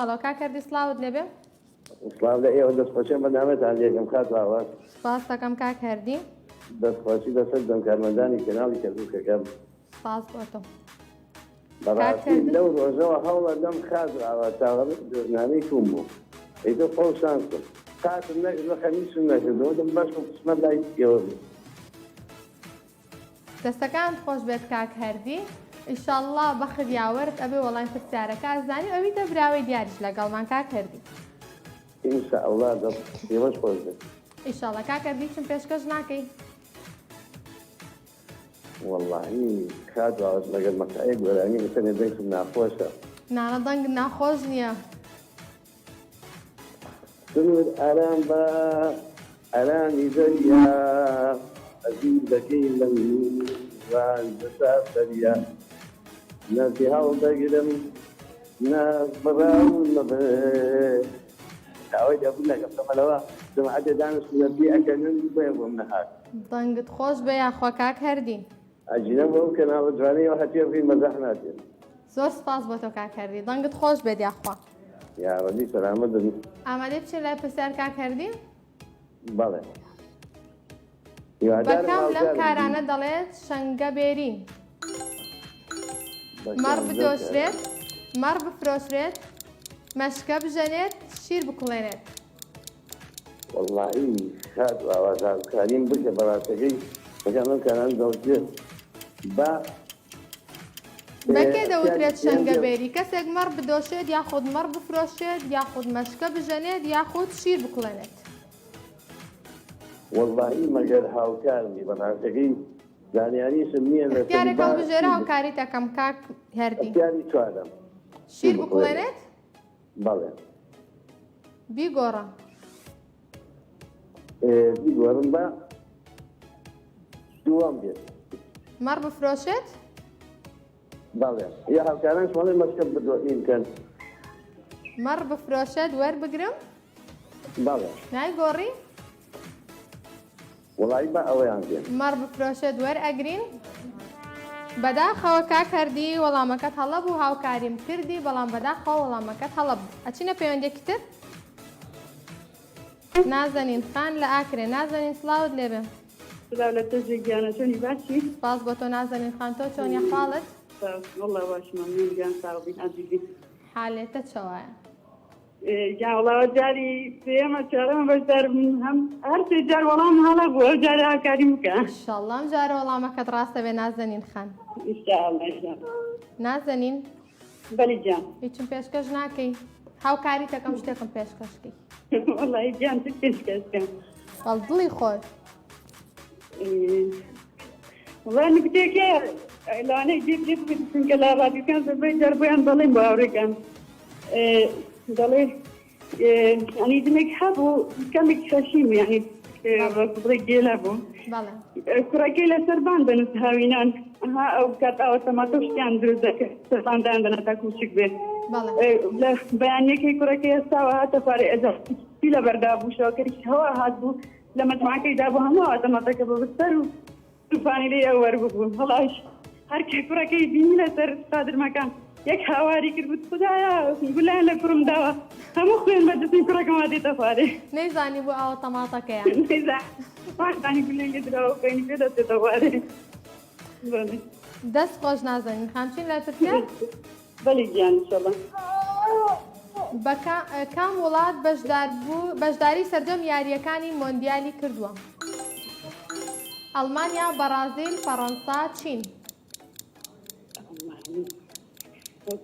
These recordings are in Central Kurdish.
ماڵەوە کاکەردی سڵاوت لێبێ سلام لە ئێوە دەستخۆشیان بەنامەتان لێکم کات باوە سپاس دەکەم کاکەردی دەستخۆشی بەسەر دەمکارمەندانی کەناڵی کەرکەکەم سپاس بۆ تۆ بەڕاستی لەو ڕۆژەوە هەوڵە دەم خازراوە تاوە دۆژنانەی توم بوو ئەیتۆ خۆشان کرد کاتم نەکرد بە خەمیسم نەکردەوە دەم باش قسمە لای ئێوە بوو دەستەکان خۆش بێت کاکەردی ئیشەڵڵا بەخت یاوەرت ئەبێ وەڵام پرسیارەکە ئازانی ئەویتە براوی دیاریش لەگەڵمان کاکەردی ئینشاءڵڵا ئێوەش خۆش بێت ئیشەڵڵا کاکەردی چم پێشکەش ناکەی وەڵڵاهی کات باوەش لەگەڵ مەسایەک وەرانی بەسەنێ دەنگم ناخۆشە نانە دەنگ ناخۆش نییە سنوور ئارام بە ئارامی دەریا ئەزیز دەکەی لە میوان بەسافەریا نەسی هەڵدەگرم بەڕاو نەبێ داوای دەبوو لەگەڵ تەمەلەوە جەماعەتێ دانیشتن لەبی ئەکەنن بۆیە بۆم نەهات دەنگت خۆش بێ یاخوا کاکەردی ئەجینە بۆ کەناڵە جوانەیەوە هەتێ بڕی مەزەح ناتێن زۆر سپاس بۆ تۆ کاکەردی دەنگت خۆش بێت یاخوا یاوەلی سەلامەت دەبی ئامادەی بچێ لای پرسیار کاکەردی بەڵێ بەکەم لەم کارانە دەڵێت شەنگە بێری مەڕ بدۆشرێت مەڕ بفرۆشرێت مەشکە بژەنێت شیر بکوڵێنێت واللهی کات ئاوازارکاریم بکە بەڕاستەکەی بەکەم ئەم کاران دەوتێت بەکێ دەوترێت شەنگە بێری کەسێک مەڕ بدۆشێت یاخود مەڕ بفرۆشێت یاخود مەشکە بژەنێت یاخود شیر بکوڵێنێت واللهی مەگەر هاوکارمی بەڕاستەکەی زانیاریشم نییە لە اختیارێک هەڵبژێرە هاوکاری دەکەم کاک هەردی اختیاری چوارەم شیر بکوڵێنێت بەڵێ بیگۆڕە بیگۆڕم بە دووەم بێت مەڕ بفرۆشێت بەڵێ یا هاوکارانش وەڵێ مەشکە بدۆین کەن مەڕ بفرۆشێت وەربگرم بەڵێ نایگۆڕی وڵی بە ئەوەیان بێت مەڕ بفرۆشێت وەرئەگرین بەداخەوە کاکەردی وەڵامەکەت هەڵە بوو هاوکاریم کردی بەڵام بەداخەوە وەڵامەکەت هەڵە بوو ئەچینە پەیوەندێکی تر نازەنین خان لە ئاکرێ نازەنین سڵاوت لێبێ لە تۆ گیانەچۆنی باشی سپاس بۆ تۆ نازەنین خان تۆ چۆنی حاڵت والله باش ممنون گیان ساڵبین عزیزی حالێتە چەوایە جاوڵاوە جاری پێمە چارەمە بەشدار هەم هەر سێ جار وەڵام هەڵە بوو ئەو جارە هاکاری بکە ئینشاڵڵا ئەم جارە وەڵامەکەت ڕاستە بێ نازەنین خان ئینشاءالله نازەنین بەلی جان هیچم پێشکەش ناکەی هاوکاری تەکەم شتێکم پێشکەشکەی والله گیان تو پێشکەشکەم بەڵ دڵی خۆت والله نکتێکە لانەی جێ چونکە لە ڕادیۆکان زۆربەی جار بۆیان بەڵێن بۆ هاوڕێکان دەڵێ ئەنی دمێک هەبوو کەمێک خەشیم یعنی ڕێک گێلە بوو بەڵێ کوڕەکەی لەسەر بان بنووس هاوینان ها ئەو کات ئەوە تەماتۆ شتیان دروست دەکرد سەرباندان بنە تا کوچک بێت بەڵێ لە بەیانەکەی کوڕەکەی ئێستاوە هاتە پارێ ئەزەی لە بەردا بوو شەوەکەری هەوا هات بوو لە مەجموعەکەی دابوو هەموو تەماتەکە بە بستەر و توفانی لێ ئەو وەربوو هەڵاش هەرکێ کوڕەکەی بینی لەسەر سادرمەکان یەک هاواری کرد بوو خدایە گولایان لە کوڕم داوە هەموو خوێن بەدەستی کوڕەکەما دێتە خوارێ نەیزانی بوو ئەوە تەماتەکەیان پاشتانی گولای لێ درراوە خوێنی پێ دەستێتە خوارێ دەست خۆش نازەنین خامچین لای ترکیە بەڵی گیان انشاءالله بە کام وڵات بەشداری سەرجەم یاریەکانی مۆندیالی کردووە ئەڵمانیا بەرازیل فەڕەنسا چین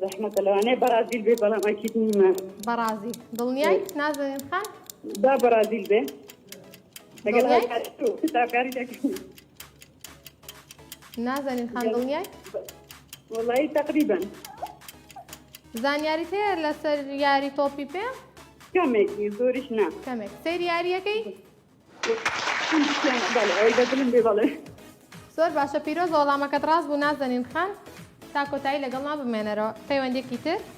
زەحمەتە لەوانەیە بەرازیل بێ بەڵام ئەکید نیمە بەرازیل دڵنیای نازەنین خان دا بەرازیل بێ لەگەڵ تاکاری دەکەین نازەنین خان دڵنیای وڵی تقریبا زانیاریت هەیە لەسەر یاری تۆپی پێ کەمێکی زۆریش نا کەمێک سەیری یاریەکەی ئەوەی دەدڵم بێ بەڵێ زۆر باشە پیرۆز وەڵامەکەت ڕاست بوو نازەنین خان تا کۆتایی لەگەڵ بمێنەرەوە پەیوەندێکی تر